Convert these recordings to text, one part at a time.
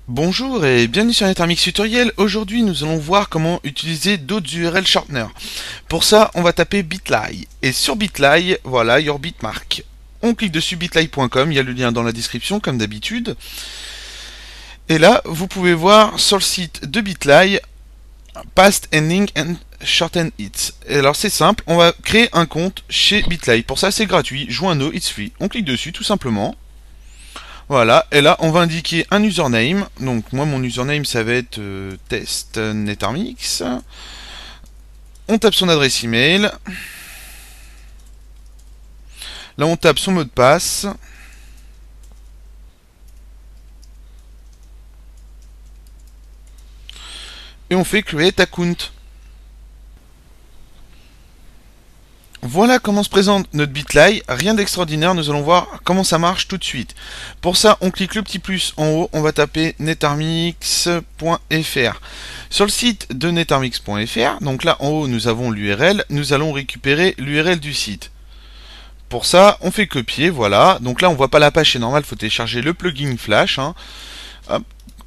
Bonjour et bienvenue sur NetArmix Tutoriel. Aujourd'hui nous allons voir comment utiliser d'autres URL shorteners. Pour ça on va taper Bitly et sur Bitly voilà your bitmark. On clique dessus bitly.com, il y a le lien dans la description comme d'habitude. Et là vous pouvez voir sur le site de Bitly Past Ending and Shorten It. Et alors c'est simple, on va créer un compte chez Bitly. Pour ça c'est gratuit, joins no, it's free. On clique dessus tout simplement. Voilà, et là on va indiquer un username. Donc moi mon username ça va être test netarmix. On tape son adresse email. Là on tape son mot de passe. Et on fait create account. Voilà comment se présente notre Bitly, rien d'extraordinaire, nous allons voir comment ça marche tout de suite. Pour ça, on clique le petit plus en haut, on va taper netarmix.fr. Sur le site de netarmix.fr, donc là en haut nous avons l'URL, nous allons récupérer l'URL du site. Pour ça, on fait copier, voilà. Donc là on voit pas la page, c'est normal, il faut télécharger le plugin Flash. Hop.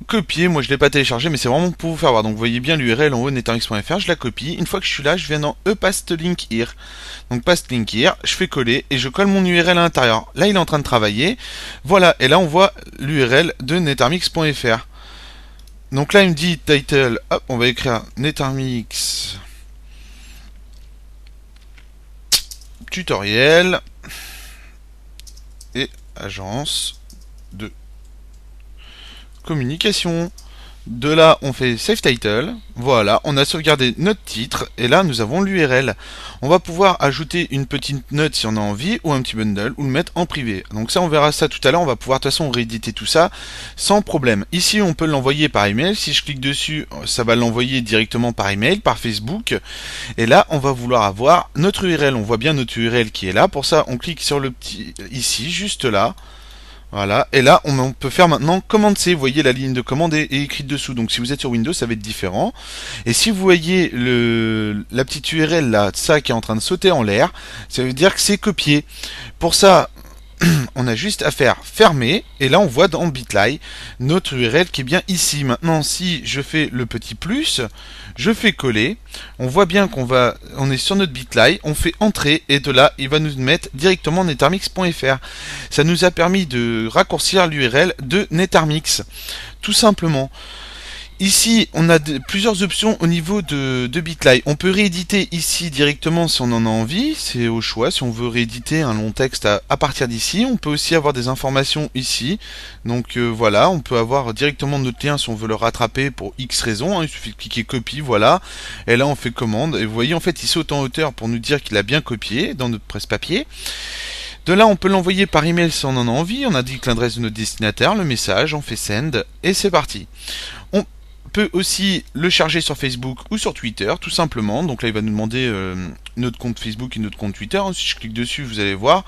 Copier, moi je l'ai pas téléchargé mais c'est vraiment pour vous faire voir. Donc vous voyez bien l'URL en haut netarmix.fr, je la copie. Une fois que je suis là, je viens dans paste link here. Donc paste link here, je fais coller et je colle mon URL à l'intérieur. Là il est en train de travailler. Voilà, et là on voit l'URL de netarmix.fr. Donc là il me dit title, hop, on va écrire netarmix tutoriel et agence de communication. De là, on fait Save Title. Voilà, on a sauvegardé notre titre. Et là, nous avons l'URL. On va pouvoir ajouter une petite note si on a envie, ou un petit bundle, ou le mettre en privé. Donc ça, on verra ça tout à l'heure. On va pouvoir de toute façon rééditer tout ça sans problème. Ici, on peut l'envoyer par email. Si je clique dessus, ça va l'envoyer directement par email, par Facebook. Et là, on va vouloir avoir notre URL. On voit bien notre URL qui est là. Pour ça, on clique sur le petit ici, juste là. Voilà, et là on peut faire maintenant commande C, vous voyez la ligne de commande est écrite dessous, donc si vous êtes sur Windows ça va être différent. Et si vous voyez la petite URL là, ça qui est en train de sauter en l'air, ça veut dire que c'est copié. Pour ça, on a juste à faire fermer, et là on voit dans Bitly notre URL qui est bien ici. Maintenant si je fais le petit plus, je fais coller, on voit bien on est sur notre Bitly, on fait entrer, et de là il va nous mettre directement netarmix.fr. Ça nous a permis de raccourcir l'URL de Netarmix, tout simplement. Ici, on a plusieurs options au niveau de Bitly. On peut rééditer ici directement si on en a envie, c'est au choix. Si on veut rééditer un long texte à partir d'ici, on peut aussi avoir des informations ici. Donc voilà, on peut avoir directement notre lien si on veut le rattraper pour X raisons. Il suffit de cliquer copie, voilà. Et là, on fait commande. Et vous voyez, en fait, il saute en hauteur pour nous dire qu'il a bien copié dans notre presse-papier. De là, on peut l'envoyer par email si on en a envie. On indique l'adresse de notre destinataire, le message, on fait send et c'est parti. On peut aussi le charger sur Facebook ou sur Twitter, tout simplement. Donc là, il va nous demander notre compte Facebook et notre compte Twitter. Si je clique dessus, vous allez voir.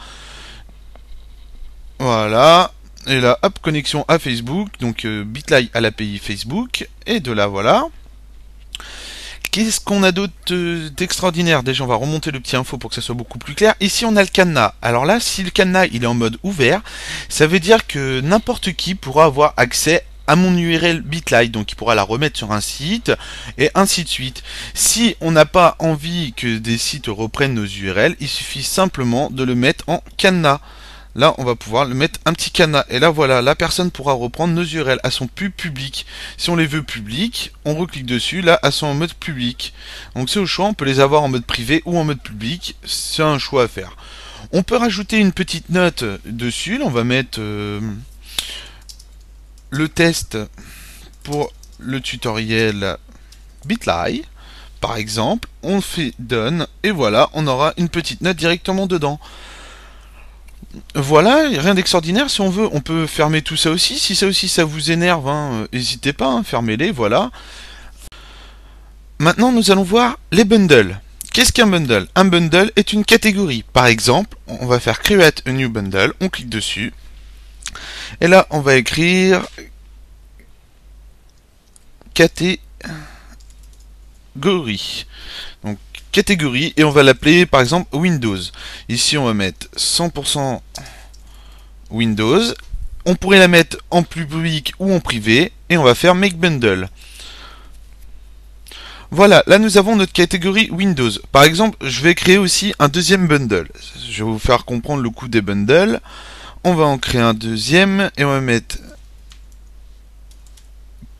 Voilà. Et là, hop, connexion à Facebook. Donc Bitly à l'API Facebook. Et de là, voilà. Qu'est-ce qu'on a d'autre d'extraordinaire? Déjà, on va remonter le petit info pour que ça soit beaucoup plus clair. Ici, on a le cadenas. Alors là, si le cadenas il est en mode ouvert, ça veut dire que n'importe qui pourra avoir accès à mon URL Bitly, donc il pourra la remettre sur un site, et ainsi de suite. Si on n'a pas envie que des sites reprennent nos URL, il suffit simplement de le mettre en cadenas. Là, on va pouvoir le mettre un petit cadenas. Et là, voilà, la personne pourra reprendre nos URL. Elles sont plus publiques. Si on les veut publiques, on reclique dessus. Là, elles sont en mode public. Donc, c'est au choix. On peut les avoir en mode privé ou en mode public. C'est un choix à faire. On peut rajouter une petite note dessus. Là, on va mettre le test pour le tutoriel Bitly. Par exemple, on fait done. Et voilà, on aura une petite note directement dedans. Voilà, rien d'extraordinaire. Si on veut, on peut fermer tout ça aussi. Si ça aussi ça vous énerve, n'hésitez pas, fermez-les, voilà. Maintenant, nous allons voir les bundles. Qu'est-ce qu'un bundle? Un bundle est une catégorie. Par exemple, on va faire create a new bundle, on clique dessus. Et là, on va écrire catégorie. Donc, catégorie, et on va l'appeler par exemple Windows. Ici on va mettre 100% Windows On pourrait la mettre en public ou en privé, et on va faire Make Bundle. Voilà, là nous avons notre catégorie Windows. Par exemple, je vais créer aussi un deuxième bundle. Je vais vous faire comprendre le coût des bundles. On va en créer un deuxième, et on va mettre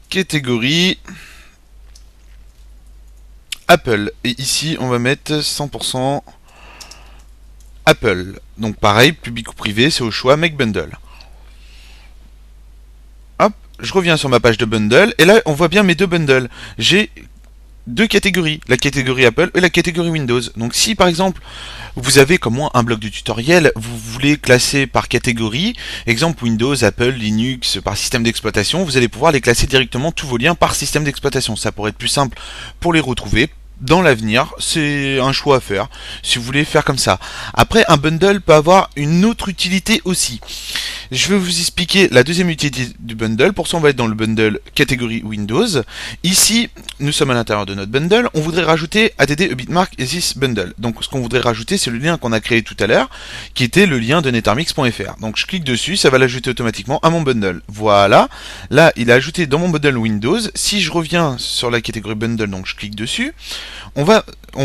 catégorie Apple. Et ici, on va mettre 100% Apple. Donc pareil, public ou privé, c'est au choix, Make Bundle. Hop, je reviens sur ma page de bundle, et là, on voit bien mes deux bundles. J'ai deux catégories, la catégorie Apple et la catégorie Windows. Donc si par exemple vous avez comme moi un bloc de tutoriel, vous voulez classer par catégorie, exemple Windows, Apple, Linux, par système d'exploitation, vous allez pouvoir les classer directement tous vos liens par système d'exploitation. Ça pourrait être plus simple pour les retrouver. Dans l'avenir, c'est un choix à faire, si vous voulez faire comme ça. Après, un bundle peut avoir une autre utilité aussi. Je vais vous expliquer la deuxième utilité du bundle. Pour ça, on va être dans le bundle catégorie Windows. Ici, nous sommes à l'intérieur de notre bundle. On voudrait rajouter add a bitmark in this bundle. Donc, ce qu'on voudrait rajouter, c'est le lien qu'on a créé tout à l'heure, qui était le lien de netarmix.fr. Donc, je clique dessus, ça va l'ajouter automatiquement à mon bundle. Voilà. Là, il est ajouté dans mon bundle Windows. Si je reviens sur la catégorie bundle, donc je clique dessus, on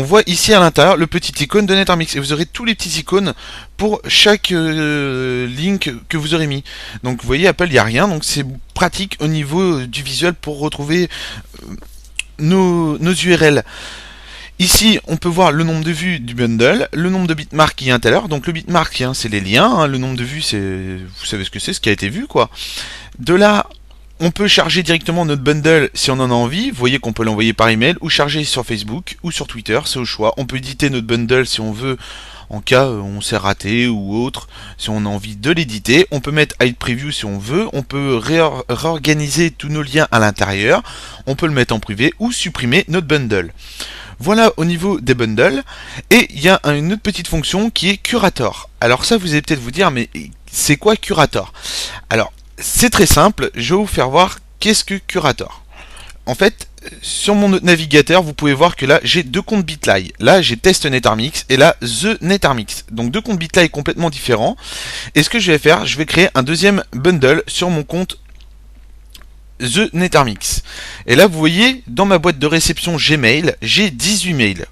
voit ici à l'intérieur le petit icône de netarmix, et vous aurez tous les petits icônes pour chaque link que vous aurez mis. Donc vous voyez, Apple, il n'y a rien, donc c'est pratique au niveau du visuel pour retrouver nos URL. Ici, on peut voir le nombre de vues du bundle, le nombre de bitmarks qui est à l'heure. Donc le bitmark, c'est les liens, le nombre de vues, c'est, vous savez ce que c'est, ce qui a été vu, quoi. De là, on peut charger directement notre bundle si on en a envie. Vous voyez qu'on peut l'envoyer par email ou charger sur Facebook ou sur Twitter, c'est au choix. On peut éditer notre bundle si on veut, en cas où on s'est raté ou autre, si on a envie de l'éditer. On peut mettre hide preview si on veut. On peut réorganiser tous nos liens à l'intérieur. On peut le mettre en privé ou supprimer notre bundle. Voilà au niveau des bundles. Et il y a une autre petite fonction qui est Curator. Alors ça, vous allez peut-être vous dire, mais c'est quoi Curator? Alors, c'est très simple, je vais vous faire voir qu'est-ce que Curator. En fait, sur mon navigateur, vous pouvez voir que là, j'ai deux comptes Bitly. Là, j'ai Test Netarmix et là, The Netarmix. Donc, deux comptes Bitly complètement différents. Et ce que je vais faire, je vais créer un deuxième bundle sur mon compte The Netarmix. Et là, vous voyez, dans ma boîte de réception Gmail, j'ai 18 mails.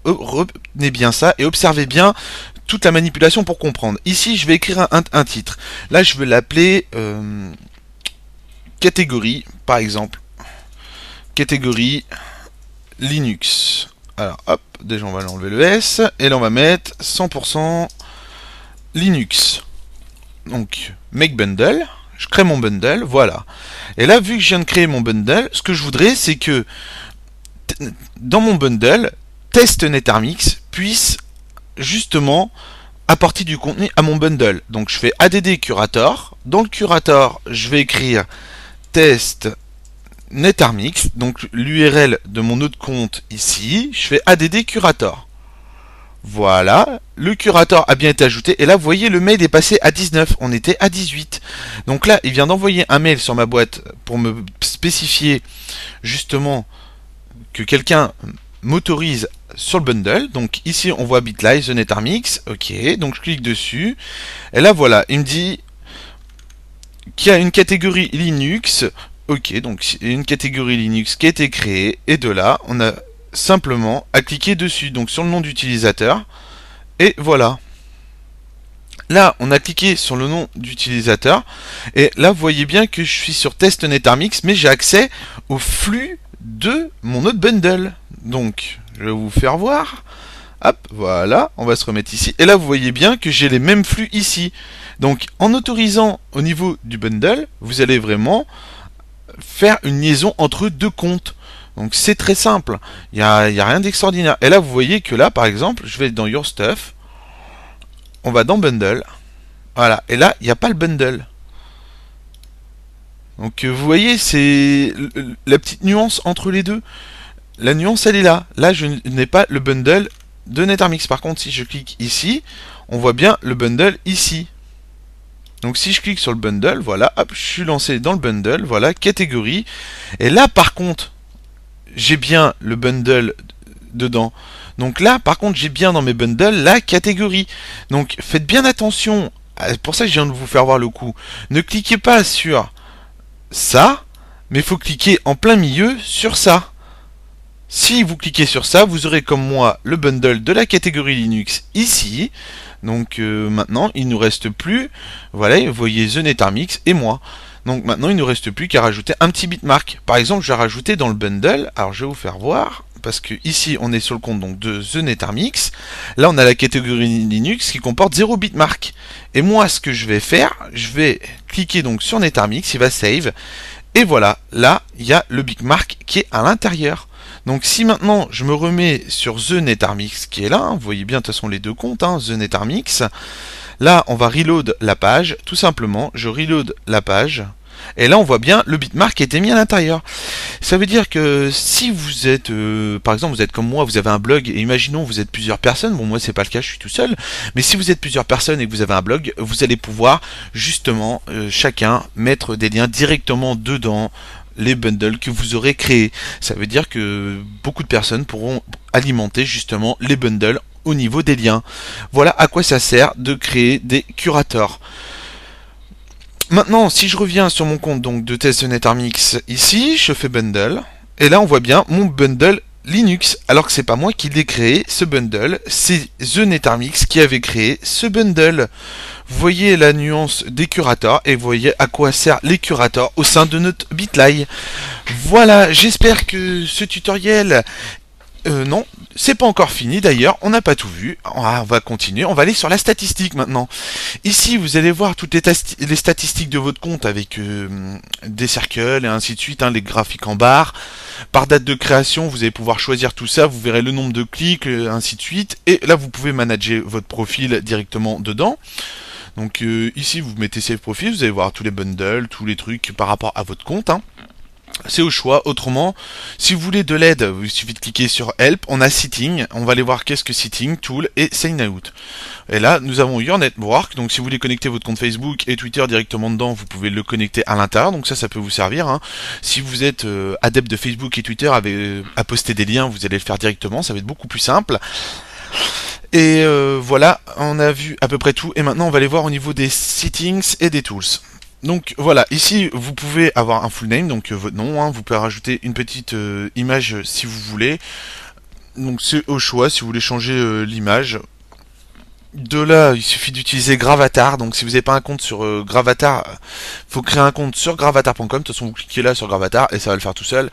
Retenez bien ça et observez bien toute la manipulation pour comprendre. Ici, je vais écrire un titre. Là, je vais l'appeler catégorie, par exemple. Catégorie Linux. Alors, hop, déjà on va enlever le S. Et là, on va mettre 100% Linux. Donc, make bundle. Je crée mon bundle, voilà. Et là, vu que je viens de créer mon bundle, ce que je voudrais, c'est que dans mon bundle, Test Netarmix puisse justement apporter du contenu à mon bundle. Donc je fais add curator. Dans le curator, je vais écrire test netarmix, donc l'URL de mon autre compte ici. Je fais add curator. Voilà, le curator a bien été ajouté. Et là, vous voyez, le mail est passé à 19. On était à 18. Donc là, il vient d'envoyer un mail sur ma boîte pour me spécifier justement que quelqu'un m'autorise sur le bundle. Donc ici on voit Bitly, The Netarmix, ok, donc je clique dessus, et là voilà, il me dit qu'il y a une catégorie Linux, ok, donc une catégorie Linux qui a été créée, et de là on a simplement à cliquer dessus, donc sur le nom d'utilisateur, et voilà. Là, on a cliqué sur le nom d'utilisateur, et là vous voyez bien que je suis sur Test Netarmix, mais j'ai accès au flux de mon autre bundle. Donc, je vais vous faire voir. Hop, voilà, on va se remettre ici. Et là, vous voyez bien que j'ai les mêmes flux ici. Donc, en autorisant au niveau du bundle, vous allez vraiment faire une liaison entre deux comptes. Donc, c'est très simple. Il n'y a rien d'extraordinaire. Et là, vous voyez que là, par exemple, je vais dans Your Stuff. On va dans Bundle. Voilà. Et là, il n'y a pas le bundle. Donc, vous voyez, c'est la petite nuance entre les deux. La nuance, elle est là. Là, je n'ai pas le bundle de Netarmix. Par contre, si je clique ici, on voit bien le bundle ici. Donc, si je clique sur le bundle, voilà, hop, je suis lancé dans le bundle, voilà, catégorie. Et là, par contre, j'ai bien le bundle dedans. Donc là, par contre, j'ai bien dans mes bundles la catégorie. Donc, faites bien attention pour ça que je viens de vous faire voir le coup. Ne cliquez pas sur ça, mais il faut cliquer en plein milieu sur ça. Si vous cliquez sur ça, vous aurez comme moi le bundle de la catégorie Linux ici. Donc maintenant, il ne nous reste plus, voilà, vous voyez The NetArmix et moi. Donc maintenant, il ne nous reste plus qu'à rajouter un petit bitmark. Par exemple, je vais rajouter dans le bundle, alors je vais vous faire voir, parce que ici, on est sur le compte donc, de The NetArmix. Là, on a la catégorie Linux qui comporte 0 bitmark. Et moi, ce que je vais faire, je vais cliquer donc sur NetArmix, il va save. Et voilà, là, il y a le bitmark qui est à l'intérieur. Donc si maintenant je me remets sur The NetArmix qui est là, vous voyez bien de toute façon les deux comptes, The NetArmix, là on va reload la page, tout simplement, je reload la page, et là on voit bien le bitmark qui a été mis à l'intérieur. Ça veut dire que si vous êtes, par exemple vous êtes comme moi, vous avez un blog, et imaginons vous êtes plusieurs personnes, bon moi c'est pas le cas, je suis tout seul, mais si vous êtes plusieurs personnes et que vous avez un blog, vous allez pouvoir justement chacun mettre des liens directement dedans, les bundles que vous aurez créés. Ça veut dire que beaucoup de personnes pourront alimenter justement les bundles au niveau des liens. Voilà à quoi ça sert de créer des curators. Maintenant, si je reviens sur mon compte donc de Test NetArmix ici, je fais bundle, et là on voit bien mon bundle Linux, alors que c'est pas moi qui l'ai créé, ce bundle, c'est The NetArmix qui avait créé ce bundle. Vous voyez la nuance des curators et vous voyez à quoi servent les curators au sein de notre Bitly. Voilà, j'espère que ce tutoriel... non, c'est pas encore fini d'ailleurs, on n'a pas tout vu. On va continuer, on va aller sur la statistique maintenant. Ici, vous allez voir toutes les statistiques de votre compte avec des cercles et ainsi de suite, les graphiques en barre. Par date de création, vous allez pouvoir choisir tout ça, vous verrez le nombre de clics, ainsi de suite. Et là, vous pouvez manager votre profil directement dedans. Donc ici, vous mettez Save Profil, vous allez voir tous les bundles, tous les trucs par rapport à votre compte. C'est au choix. Autrement, si vous voulez de l'aide, il suffit de cliquer sur Help. On a Sitting. On va aller voir qu'est-ce que Sitting, Tool et Sign Out. Et là, nous avons Your Network. Donc, si vous voulez connecter votre compte Facebook et Twitter directement dedans, vous pouvez le connecter à l'intérieur. Donc, ça peut vous servir. Si vous êtes adepte de Facebook et Twitter à poster des liens, vous allez le faire directement. Ça va être beaucoup plus simple. Et voilà, on a vu à peu près tout. Et maintenant, on va aller voir au niveau des settings et des tools. Donc voilà, ici vous pouvez avoir un full name, donc votre nom, vous pouvez rajouter une petite image si vous voulez. Donc c'est au choix si vous voulez changer l'image. De là, il suffit d'utiliser Gravatar. Donc si vous n'avez pas un compte sur Gravatar, faut créer un compte sur gravatar.com. De toute façon, vous cliquez là sur Gravatar et ça va le faire tout seul.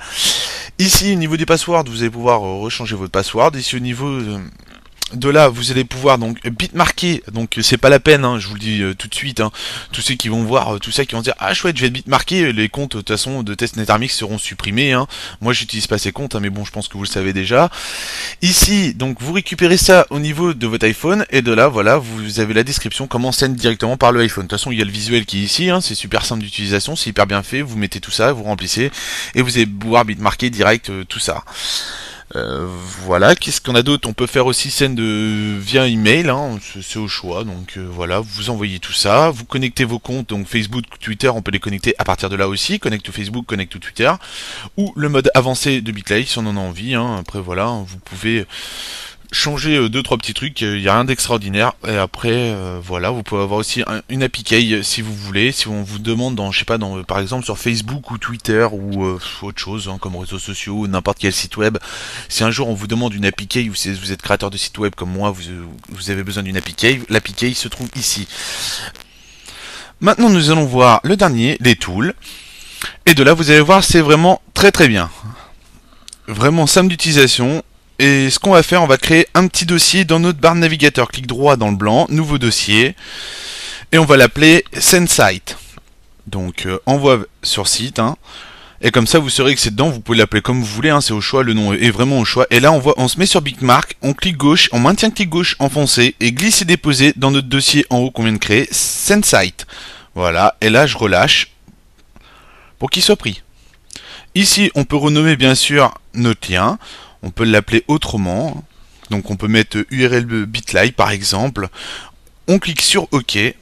Ici, au niveau des passwords, vous allez pouvoir rechanger votre password. Ici, au niveau de là, vous allez pouvoir donc bitmarker, donc c'est pas la peine, je vous le dis tout de suite, tous ceux qui vont voir tout ça, qui vont dire ah chouette, je vais bitmarker, les comptes de toute façon de Test NetArmix seront supprimés, moi j'utilise pas ces comptes, mais bon, je pense que vous le savez déjà. Ici, donc vous récupérez ça au niveau de votre iPhone, et de là, voilà, vous avez la description, comment send directement par le iPhone. De toute façon, il y a le visuel qui est ici, c'est super simple d'utilisation, c'est hyper bien fait, vous mettez tout ça, vous remplissez, et vous allez pouvoir bitmarker direct tout ça. Voilà, qu'est-ce qu'on a d'autre? On peut faire aussi send via email, c'est au choix, donc voilà, vous envoyez tout ça, vous connectez vos comptes, donc Facebook, Twitter, on peut les connecter à partir de là aussi, connect to Facebook, connect to Twitter, ou le mode avancé de Bitly si on en a envie, après voilà, vous pouvez changer 2-3 petits trucs, il n'y a rien d'extraordinaire, et après voilà, vous pouvez avoir aussi une API si vous voulez, si on vous demande je sais pas, par exemple sur Facebook ou Twitter ou autre chose, comme réseaux sociaux ou n'importe quel site web, si un jour on vous demande une API ou si vous êtes créateur de site web comme moi, vous avez besoin d'une API, l'API se trouve ici. Maintenant nous allons voir le dernier, les tools, et de là vous allez voir, c'est vraiment très bien, vraiment simple d'utilisation. Et ce qu'on va faire, on va créer un petit dossier dans notre barre de navigateur. Clic droit dans le blanc, nouveau dossier. Et on va l'appeler Send Site. Donc envoi sur site. Et comme ça, vous saurez que c'est dedans. Vous pouvez l'appeler comme vous voulez. C'est au choix. Le nom est vraiment au choix. Et là, on se met sur Bitmark. On clique gauche. On maintient clic gauche enfoncé. Et glisse et déposer dans notre dossier en haut qu'on vient de créer. Send Site. Voilà. Et là, je relâche pour qu'il soit pris. Ici, on peut renommer bien sûr notre lien. On peut l'appeler autrement, donc on peut mettre URL Bitly par exemple, on clique sur OK, et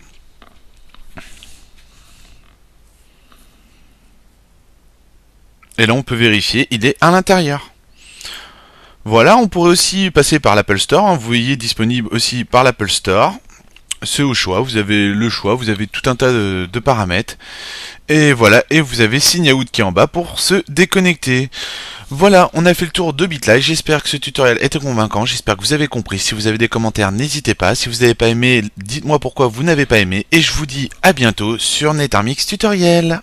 là on peut vérifier, il est à l'intérieur. Voilà, on pourrait aussi passer par l'Apple Store, vous voyez disponible aussi par l'Apple Store, c'est au choix, vous avez le choix, vous avez tout un tas de paramètres. Et voilà, et vous avez Sign Out qui est en bas pour se déconnecter. Voilà, on a fait le tour de BitLife, j'espère que ce tutoriel était convaincant, j'espère que vous avez compris. Si vous avez des commentaires, n'hésitez pas. Si vous n'avez pas aimé, dites-moi pourquoi vous n'avez pas aimé. Et je vous dis à bientôt sur NetArmix Tutoriel.